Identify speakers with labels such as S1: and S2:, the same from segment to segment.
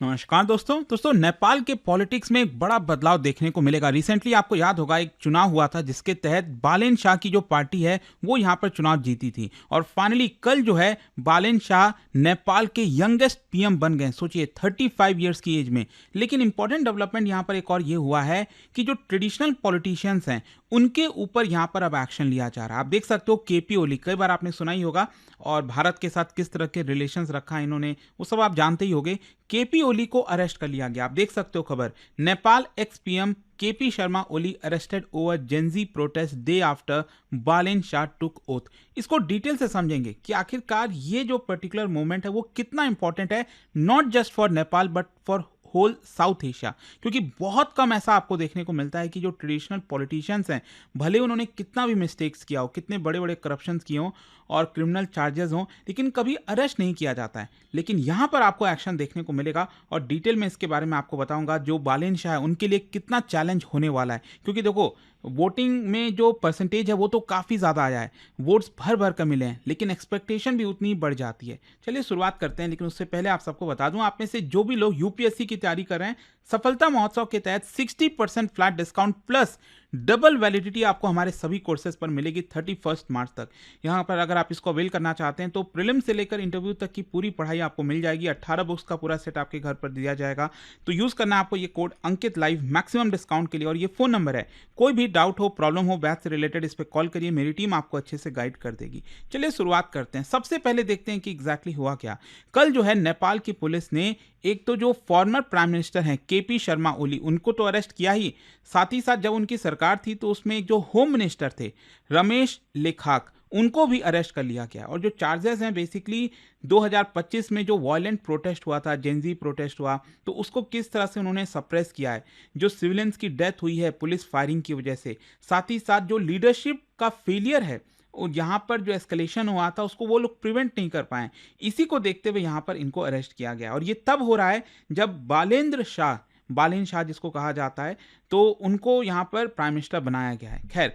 S1: नमस्कार दोस्तों नेपाल के पॉलिटिक्स में एक बड़ा बदलाव देखने को मिलेगा। रिसेंटली आपको याद होगा एक चुनाव हुआ था जिसके तहत बालेन शाह की जो पार्टी है वो यहाँ पर चुनाव जीती थी और फाइनली कल जो है बालेन शाह नेपाल के यंगेस्ट पीएम बन गए। सोचिए 35 इयर्स की एज में। लेकिन इंपॉर्टेंट डेवलपमेंट यहाँ पर एक और ये हुआ है कि जो ट्रेडिशनल पॉलिटिशियंस हैं उनके ऊपर यहाँ पर अब एक्शन लिया जा रहा है। आप देख सकते हो केपी ओली, कई बार आपने सुना ही होगा, और भारत के साथ किस तरह के रिलेशंस रखा है इन्होंने वो सब आप जानते ही होंगे। केपी ओली को अरेस्ट कर लिया गया। आप देख सकते हो खबर, Nepal ex PM KP Sharma Oli arrested over Gen Z protest day after Balen Shah took oath. इसको डिटेल से समझेंगे कि आखिरकार ये जो पर्टिकुलर मोमेंट है वो कितना इंपॉर्टेंट है, not just for Nepal but for whole South Asia. क्योंकि बहुत कम ऐसा आपको देखने को मिलता है कि जो ट्रेडिशनल पॉलिटिशियंस हैं, भले उन्होंने कितना भी मिस्टेक्स किया हो, कितने बड़े बड़े करप्शन किए हो और क्रिमिनल चार्जेस हों, लेकिन कभी अरेस्ट नहीं किया जाता है। लेकिन यहाँ पर आपको एक्शन देखने को मिलेगा और डिटेल में इसके बारे में आपको बताऊंगा जो बालेन शाह है उनके लिए कितना चैलेंज होने वाला है। क्योंकि देखो, वोटिंग में जो परसेंटेज है वो तो काफ़ी ज़्यादा आया है, वोट्स भर भर कर मिले हैं, लेकिन एक्सपेक्टेशन भी उतनी ही बढ़ जाती है। चलिए शुरुआत करते हैं, लेकिन उससे पहले आप सबको बता दूं, आप में से जो भी लोग यूपीएससी की तैयारी कर रहे हैं, सफलता महोत्सव के तहत 60% flat discount plus double validity आपको हमारे सभी कोर्सेज पर मिलेगी 31 मार्च तक। यहाँ पर अगर आप इसको अवेल करना चाहते हैं तो प्रीलिम से लेकर इंटरव्यू तक की पूरी पढ़ाई आपको मिल जाएगी। 18 बुक्स का पूरा सेट आपके घर पर दिया जाएगा। तो यूज़ करना है आपको ये कोड अंकित लाइव मैक्सिमम डिस्काउंट के लिए। और ये फ़ोन नंबर है, कोई भी डाउट हो, प्रॉब्लम हो बैच से रिलेटेड, इस पर कॉल करिए, मेरी टीम आपको अच्छे से गाइड कर देगी। चलिए शुरुआत करते हैं। सबसे पहले देखते हैं कि एग्जैक्टली हुआ क्या। कल जो है नेपाल की पुलिस ने एक तो जो फॉर्मर प्राइम मिनिस्टर हैं केपी शर्मा ओली, उनको तो अरेस्ट किया ही, साथ ही साथ जब उनकी सरकार थी तो उसमें एक जो होम मिनिस्टर थे रमेश लेखाक, उनको भी अरेस्ट कर लिया गया। और जो चार्जेस हैं बेसिकली 2025 में जो वायलेंट प्रोटेस्ट हुआ था, जेंजी प्रोटेस्ट हुआ, तो उसको किस तरह से उन्होंने सप्रेस किया है, जो सिविलियंस की डेथ हुई है पुलिस फायरिंग की वजह से, साथ ही साथ जो लीडरशिप का फेलियर है, और यहाँ पर जो एस्केलेशन हुआ था उसको वो लोग प्रिवेंट नहीं कर पाए। इसी को देखते हुए यहाँ पर इनको अरेस्ट किया गया। और ये तब हो रहा है जब बालेन शाह जिसको कहा जाता है, तो उनको यहाँ पर प्राइम मिनिस्टर बनाया गया है। खैर,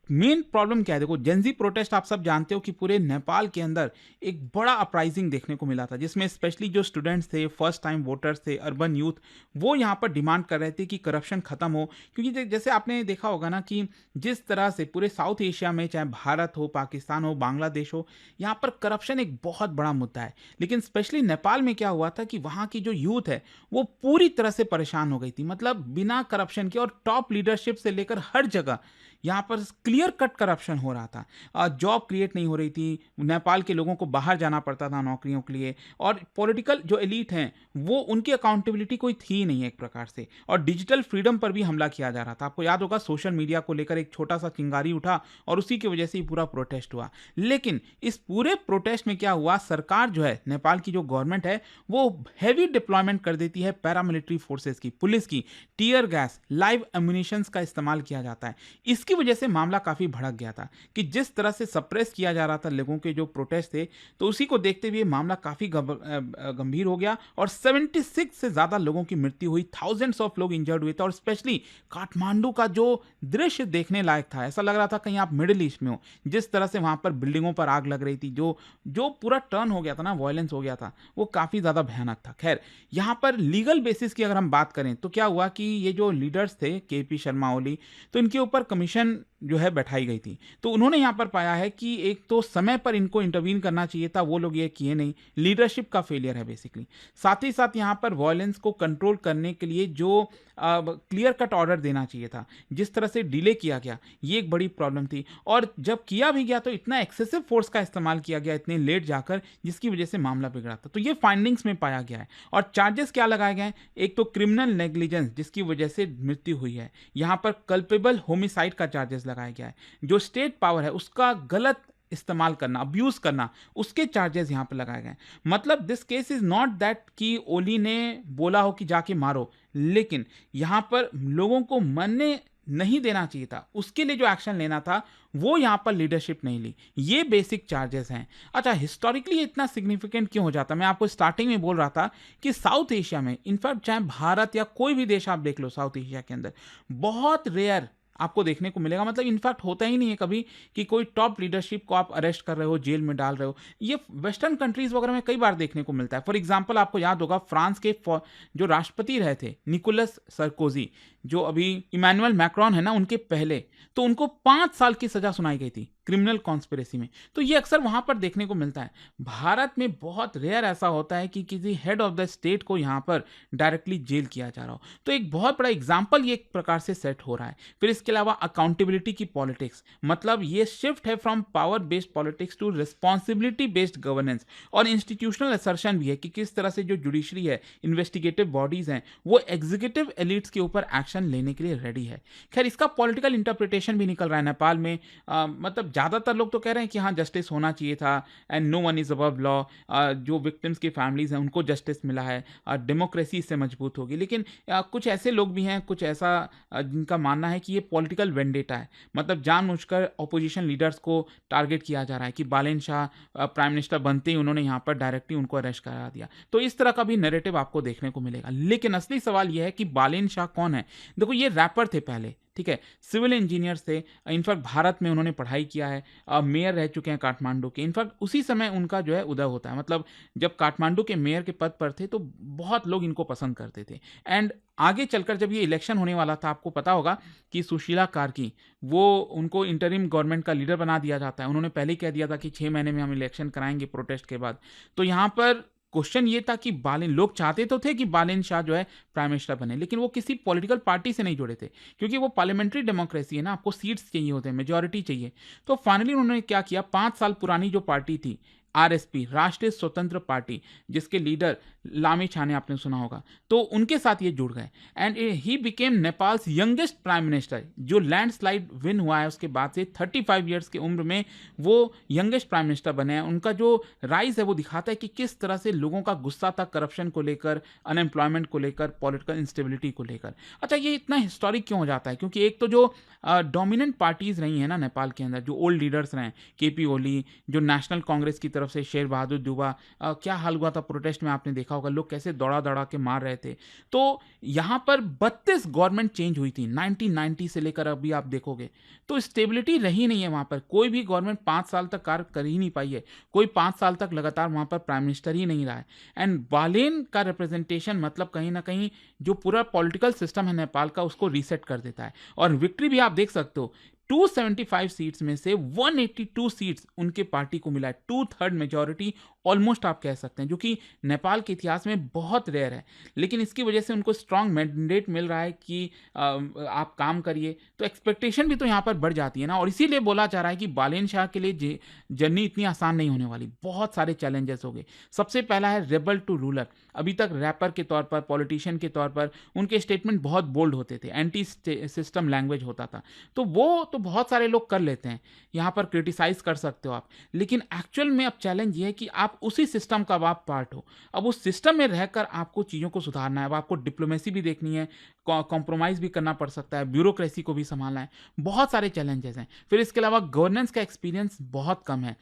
S1: मेन प्रॉब्लम क्या है, देखो जेंजी प्रोटेस्ट आप सब जानते हो कि पूरे नेपाल के अंदर एक बड़ा अपराइजिंग देखने को मिला था, जिसमें स्पेशली जो स्टूडेंट्स थे, फर्स्ट टाइम वोटर्स थे, अर्बन यूथ, वो यहाँ पर डिमांड कर रहे थे कि करप्शन खत्म हो। क्योंकि जैसे आपने देखा होगा ना कि जिस तरह से पूरे साउथ एशिया में, चाहे भारत हो, पाकिस्तान हो, बांग्लादेश हो, यहाँ पर करप्शन एक बहुत बड़ा मुद्दा है। लेकिन स्पेशली नेपाल में क्या हुआ था कि वहाँ की जो यूथ है वो पूरी तरह से परेशान हो गई थी। मतलब बिना करप्शन के, और टॉप लीडरशिप से लेकर हर जगह यहाँ पर क्लियर कट करप्शन हो रहा था। जॉब क्रिएट नहीं हो रही थी, नेपाल के लोगों को बाहर जाना पड़ता था नौकरियों के लिए, और पॉलिटिकल जो एलीट हैं वो उनकी अकाउंटेबिलिटी कोई थी ही नहीं एक प्रकार से। और डिजिटल फ्रीडम पर भी हमला किया जा रहा था। आपको याद होगा सोशल मीडिया को लेकर एक छोटा सा चिंगारी उठा और उसी की वजह से ही पूरा प्रोटेस्ट हुआ। लेकिन इस पूरे प्रोटेस्ट में क्या हुआ, सरकार जो है, नेपाल की जो गवर्नमेंट है, वो हैवी डिप्लॉयमेंट कर देती है पैरामिलिट्री फोर्सेस की, पुलिस की, टीयर गैस, लाइव एम्यूनिशंस का इस्तेमाल किया जाता है। इसकी वजह से मामला काफ़ी भड़क गया था कि जिस तरह से सप्रेस किया जा रहा था लोगों के जो प्रोटेस्ट थे, तो उसी को देखते हुए मामला काफ़ी गंभीर हो गया और 76 से ज़्यादा लोगों की मृत्यु हुई, थाउजेंड्स ऑफ लोग इंजर्ड हुए थे। और स्पेशली काठमांडू का जो दृश्य देखने लायक था, ऐसा लग रहा था कहीं आप मिडिल ईस्ट में हो। जिस तरह से वहाँ पर बिल्डिंगों पर आग लग रही थी, जो जो पूरा टर्न हो गया था ना, वायलेंस हो गया था, वो काफ़ी ज़्यादा भयानक था। खैर, यहाँ पर लीगल बेसिस की अगर हम बात करें तो क्या हुआ कि ये जो लीडर्स थे केपी शर्मा ओली, तो इनके ऊपर कमीशन जो है बैठाई गई थी। तो उन्होंने यहाँ पर पाया है कि एक तो समय पर इनको इंटरवीन करना चाहिए था, वो लोग ये किए नहीं, लीडरशिप का फेलियर है बेसिकली। साथ ही साथ यहाँ पर वायलेंस को कंट्रोल करने के लिए जो क्लियर कट ऑर्डर देना चाहिए था, जिस तरह से डिले किया गया, ये एक बड़ी प्रॉब्लम थी। और जब किया भी गया तो इतना एक्सेसिव फोर्स का इस्तेमाल किया गया इतने लेट जाकर, जिसकी वजह से मामला बिगड़ा था। तो ये फाइंडिंग्स में पाया गया है। और चार्जेस क्या लगाए गए हैं, एक तो क्रिमिनल नेग्लिजेंस जिसकी वजह से मृत्यु हुई है, यहाँ पर कल्पेबल होमिसाइड का चार्जेस लगाया गया है, जो स्टेट पावर है उसका गलत इस्तेमाल करना, अब्यूज करना, उसके चार्जेस यहां पर लगाए गए। मतलब this case is not that कि ओली ने बोला हो कि जाके मारो, लेकिन यहां पर लोगों को मरने नहीं देना चाहिए था, उसके लिए जो एक्शन लेना था वो यहां पर लीडरशिप नहीं ली। ये बेसिक चार्जेस हैं। अच्छा, हिस्टोरिकली इतना सिग्निफिकेंट क्यों हो जाता, मैं आपको स्टार्टिंग में बोल रहा था कि साउथ एशिया में, इनफैक्ट चाहे भारत या कोई भी देश आप देख लो साउथ एशिया के अंदर, बहुत रेयर आपको देखने को मिलेगा। मतलब इनफैक्ट होता ही नहीं है कभी कि कोई टॉप लीडरशिप को आप अरेस्ट कर रहे हो, जेल में डाल रहे हो। ये वेस्टर्न कंट्रीज वगैरह में कई बार देखने को मिलता है। फॉर एग्जाम्पल आपको याद होगा फ्रांस के जो राष्ट्रपति रहे थे निकोलस सरकोजी, जो अभी इमैनुअल मैक्रोन है ना उनके पहले, तो उनको 5 साल की सजा सुनाई गई थी क्रिमिनल कॉन्स्पिरेसी में। तो ये अक्सर वहां पर देखने को मिलता है। भारत में बहुत रेयर ऐसा होता है कि किसी हेड ऑफ द स्टेट को यहां पर डायरेक्टली जेल किया जा रहा हो। तो एक बहुत बड़ा एग्जाम्पल ये एक प्रकार से सेट हो रहा है। फिर इसके अलावा अकाउंटेबिलिटी की पॉलिटिक्स, मतलब ये शिफ्ट है from power based politics to responsibility based governance. और इंस्टीट्यूशनल असर्शन भी है कि किस तरह से जो जुडिशरी है, इन्वेस्टिगेटिव बॉडीज हैं, वो एग्जीक्यूटिव एलिट्स के ऊपर एक्शन लेने के लिए रेडी है। खैर इसका पॉलिटिकल इंटरप्रिटेशन भी निकल रहा है नेपाल में। मतलब ज़्यादातर लोग तो कह रहे हैं कि हाँ जस्टिस होना चाहिए था and no one is above law. जो विक्टिम्स की फैमिलीज हैं उनको जस्टिस मिला है, डेमोक्रेसी इससे मजबूत होगी। लेकिन कुछ ऐसे लोग भी हैं, कुछ ऐसा जिनका मानना है कि ये पॉलिटिकल वेंडेटा है। मतलब जानबूझकर अपोजिशन लीडर्स को टारगेट किया जा रहा है कि बालेन शाह प्राइम मिनिस्टर बनते ही उन्होंने यहाँ पर डायरेक्टली उनको अरेस्ट करा दिया। तो इस तरह का भी नैरेटिव आपको देखने को मिलेगा। लेकिन असली सवाल यह है कि बालेन शाह कौन है। देखो ये रैपर थे पहले, ठीक है, सिविल इंजीनियर्स थे। इनफैक्ट भारत में उन्होंने पढ़ाई किया है, मेयर रह चुके हैं काठमांडू के। इनफैक्ट उसी समय उनका जो है उदय होता है। मतलब जब काठमांडू के मेयर के पद पर थे तो बहुत लोग इनको पसंद करते थे। एंड आगे चलकर जब ये इलेक्शन होने वाला था, आपको पता होगा कि सुशीला कार्की, वो उनको इंटरिम गवर्नमेंट का लीडर बना दिया जाता है। उन्होंने पहले ही कह दिया था कि 6 महीने में हम इलेक्शन कराएंगे प्रोटेस्ट के बाद। तो यहाँ पर क्वेश्चन ये था कि बालेन, लोग चाहते तो थे कि बालेन शाह जो है प्राइम मिनिस्टर बने, लेकिन वो किसी पॉलिटिकल पार्टी से नहीं जुड़े थे, क्योंकि वो पार्लियामेंट्री डेमोक्रेसी है ना, आपको सीट्स चाहिए होते हैं, मेजॉरिटी चाहिए। तो फाइनली उन्होंने क्या किया, 5 साल पुरानी जो पार्टी थी आरएसपी, राष्ट्रीय स्वतंत्र पार्टी, जिसके लीडर लामी छाने आपने सुना होगा, तो उनके साथ ये जुड़ गए and he became Nepals youngest prime minister. जो लैंडस्लाइड विन हुआ है उसके बाद से 35 ईयर्स की उम्र में वो यंगेस्ट प्राइम मिनिस्टर बने हैं। उनका जो राइज है वो दिखाता है कि किस तरह से लोगों का गुस्सा था करप्शन को लेकर, अनएम्प्लॉयमेंट को लेकर, पॉलिटिकल इंस्टेबिलिटी को लेकर। अच्छा, ये इतना हिस्टोरिक क्यों हो जाता है? क्योंकि एक तो जो डोमिनेंट पार्टीज रही हैं ना नेपाल के अंदर, जो ओल्ड लीडर्स रहे, केपी ओली, जो नेशनल कांग्रेस की तरफ से शेर बहादुर दुबा, क्या हाल हुआ था प्रोटेस्ट में आपने देखा होगा, लोग कैसे दौड़ा दौड़ा के मार रहे थे। तो यहां पर 32 गवर्नमेंट चेंज हुई थी 1990 से लेकर अभी आप देखोगे, तो स्टेबिलिटी रही नहीं है वहां पर। कोई भी गवर्नमेंट 5 साल तक कार्य कर ही नहीं पाई है, कोई 5 साल तक लगातार वहां पर प्राइम मिनिस्टर ही नहीं रहा है। एंड बालेन का रिप्रेजेंटेशन मतलब कहीं ना कहीं जो पूरा पॉलिटिकल सिस्टम है नेपाल का, उसको रीसेट कर देता है। और विक्ट्री भी आप देख सकते हो, 275 सीट्स में से 182 सीट्स उनके पार्टी को मिला है, 2/3 मेजॉरिटी ऑलमोस्ट आप कह सकते हैं, जो कि नेपाल के इतिहास में बहुत रेयर है। लेकिन इसकी वजह से उनको स्ट्रांग मैंडेट मिल रहा है कि आप काम करिए, तो एक्सपेक्टेशन भी तो यहाँ पर बढ़ जाती है ना। और इसीलिए बोला जा रहा है कि बालेन शाह के लिए जर्नी इतनी आसान नहीं होने वाली, बहुत सारे चैलेंजेस हो गए। सबसे पहला है रेबल टू रूलर। अभी तक रैपर के तौर पर, पॉलिटिशियन के तौर पर उनके स्टेटमेंट बहुत बोल्ड होते थे, एंटी सिस्टम लैंग्वेज होता था। तो वो तो बहुत सारे लोग कर लेते हैं, यहाँ पर क्रिटिसाइज कर सकते हो आप। लेकिन एक्चुअल में अब चैलेंज ये है कि आप उसी सिस्टम का आप पार्ट हो। अब उस सिस्टम में रहकर आपको चीज़ों को सुधारना है। अब आपको डिप्लोमेसी भी देखनी है, कॉम्प्रोमाइज़ भी करना पड़ सकता है, ब्यूरोक्रेसी को भी संभालना है, बहुत सारे चैलेंजेस हैं। फिर इसके अलावा गवर्नेंस का एक्सपीरियंस बहुत कम है।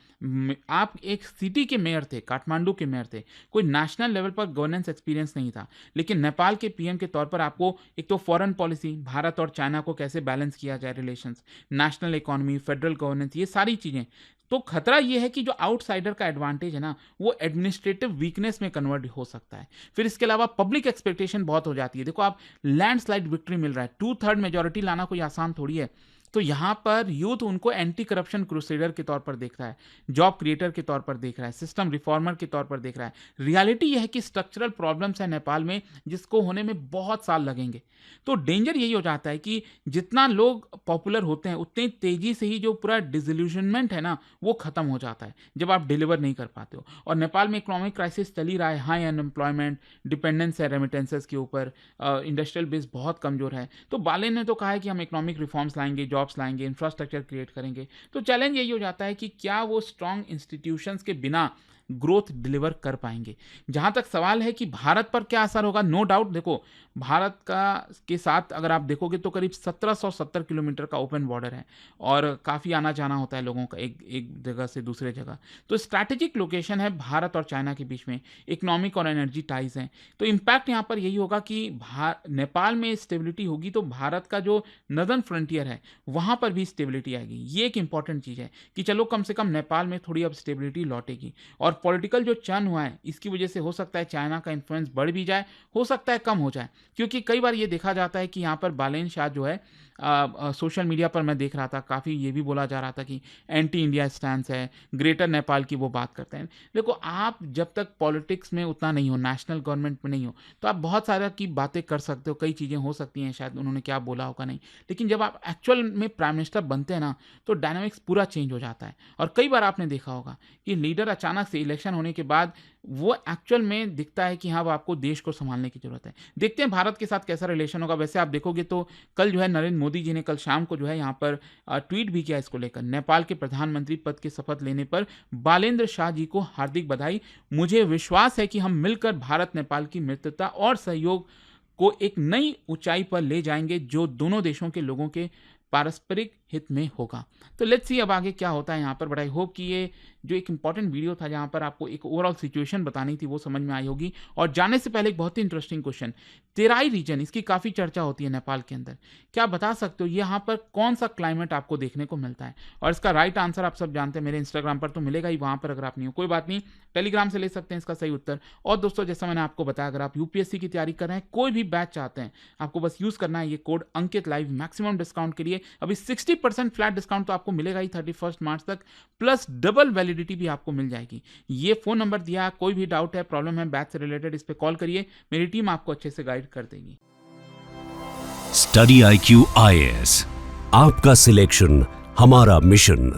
S1: आप एक सिटी के मेयर थे, काठमांडू के मेयर थे, कोई नेशनल लेवल पर गवर्नेंस एक्सपीरियंस नहीं था। लेकिन नेपाल के पीएम के तौर पर आपको एक तो फॉरेन पॉलिसी, भारत और चाइना को कैसे बैलेंस किया जाए relations, national economy, federal governance, ये सारी चीज़ें। तो खतरा यह है कि जो आउटसाइडर का एडवांटेज है ना, वो एडमिनिस्ट्रेटिव वीकनेस में कन्वर्ट हो सकता है। फिर इसके अलावा पब्लिक एक्सपेक्टेशन बहुत हो जाती है। देखो, आप लैंडस्लाइड विक्ट्री मिल रहा है, 2/3 मेजॉरिटी लाना कोई आसान थोड़ी है। तो यहाँ पर यूथ उनको एंटी करप्शन क्रूसेडर के तौर पर देख रहा है, जॉब क्रिएटर के तौर पर देख रहा है, सिस्टम रिफॉर्मर के तौर पर देख रहा है। रियलिटी यह है कि स्ट्रक्चरल प्रॉब्लम्स है नेपाल में, जिसको होने में बहुत साल लगेंगे। तो डेंजर यही हो जाता है कि जितना लोग पॉपुलर होते हैं, उतनी तेजी से ही जो पूरा डिसल्यूशनमेंट है ना, वो खत्म हो जाता है जब आप डिलीवर नहीं कर पाते हो। और नेपाल में इकोनॉमिक क्राइसिस चल ही रहा है, हाई अनएम्प्लॉयमेंट, डिपेंडेंस है रेमिटेंसेस के ऊपर, इंडस्ट्रियल बेस बहुत कमजोर है। तो बालेन ने तो कहा है कि हम इकोनॉमिक रिफॉर्म्स लाएंगे, जॉब्स लाएंगे, इंफ्रास्ट्रक्चर क्रिएट करेंगे। तो चैलेंज यही हो जाता है कि क्या वो स्ट्रांग इंस्टीट्यूशंस के बिना ग्रोथ डिलीवर कर पाएंगे। जहां तक सवाल है कि भारत पर क्या असर होगा, नो डाउट देखो भारत का के साथ अगर आप देखोगे तो करीब 1770 किलोमीटर का ओपन बॉर्डर है और काफ़ी आना जाना होता है लोगों का एक जगह से दूसरे जगह। तो स्ट्रैटेजिक लोकेशन है भारत और चाइना के बीच में, इकोनॉमिक और एनर्जी टाइज हैं। तो इम्पैक्ट यहाँ पर यही होगा कि नेपाल में स्टेबिलिटी होगी तो भारत का जो नदर्न फ्रंटियर है वहाँ पर भी स्टेबिलिटी आएगी। ये एक इंपॉर्टेंट चीज़ है कि चलो कम से कम नेपाल में थोड़ी अब स्टेबिलिटी लौटेगी। और पॉलिटिकल जो चर्न हुआ है इसकी वजह से हो सकता है चाइना का इन्फ्लुएंस बढ़ भी जाए, हो सकता है कम हो जाए, क्योंकि कई बार ये देखा जाता है कि यहाँ पर बालेन शाह जो है सोशल मीडिया पर मैं देख रहा था काफ़ी ये भी बोला जा रहा था कि एंटी इंडिया स्टैंस है, ग्रेटर नेपाल की वो बात करते हैं। देखो आप जब तक पॉलिटिक्स में उतना नहीं हो, नेशनल गवर्नमेंट में नहीं हो, तो आप बहुत सारा की बातें कर सकते हो, कई चीज़ें हो सकती हैं, शायद उन्होंने क्या बोला होगा नहीं, लेकिन जब आप एक्चुअल में प्राइम मिनिस्टर बनते हैं ना तो डायनामिक्स पूरा चेंज हो जाता है। और कई बार आपने देखा होगा कि लीडर अचानक से इलेक्शन होने के बाद वो एक्चुअल में दिखता है कि हाँ अब आपको देश को संभालने की जरूरत है। देखते हैं भारत के साथ कैसा रिलेशन होगा। वैसे आप देखोगे तो कल जो है नरेंद्र मोदी जी ने कल शाम को जो है यहाँ पर ट्वीट भी किया इसको लेकर, नेपाल के प्रधानमंत्री पद की शपथ लेने पर बालेंद्र शाह जी को हार्दिक बधाई। मुझे विश्वास है कि हम मिलकर भारत नेपाल की मित्रता और सहयोग को एक नई ऊंचाई पर ले जाएंगे जो दोनों देशों के लोगों के पारस्परिक हित में होगा। तो लेट्स सी अब आगे क्या होता है यहाँ पर। बट आई होप कि ये जो एक इंपॉर्टेंट वीडियो था जहाँ पर आपको एक ओवरऑल सिचुएशन बतानी थी वो समझ में आई होगी। और जाने से पहले एक बहुत ही इंटरेस्टिंग क्वेश्चन, तेराई रीजन, इसकी काफ़ी चर्चा होती है नेपाल के अंदर, क्या बता सकते हो यहाँ पर कौन सा क्लाइमेट आपको देखने को मिलता है? और इसका राइट आंसर आप सब जानते हैं, मेरे इंस्टाग्राम पर तो मिलेगा ही, वहाँ पर अगर आप नहीं हो कोई बात नहीं, टेलीग्राम से ले सकते हैं इसका सही उत्तर। और दोस्तों जैसा मैंने आपको बताया, अगर आप यूपीएससी की तैयारी कर रहे हैं, कोई भी बैच चाहते हैं, आपको बस यूज़ करना है ये कोड अंकित लाइव मैक्सिमम डिस्काउंट के लिए। अभी 60% फ्लैट डिस्काउंट तो आपको मिलेगा ही 31 मार्च तक, प्लस डबल वैलिडिटी भी आपको मिल जाएगी। ये फोन नंबर दिया, कोई भी डाउट है, प्रॉब्लम है बैच से रिलेटेड, इस पे कॉल करिए, मेरी टीम आपको अच्छे से गाइड कर देगी।
S2: स्टडी IQ IAS, आपका सिलेक्शन हमारा मिशन।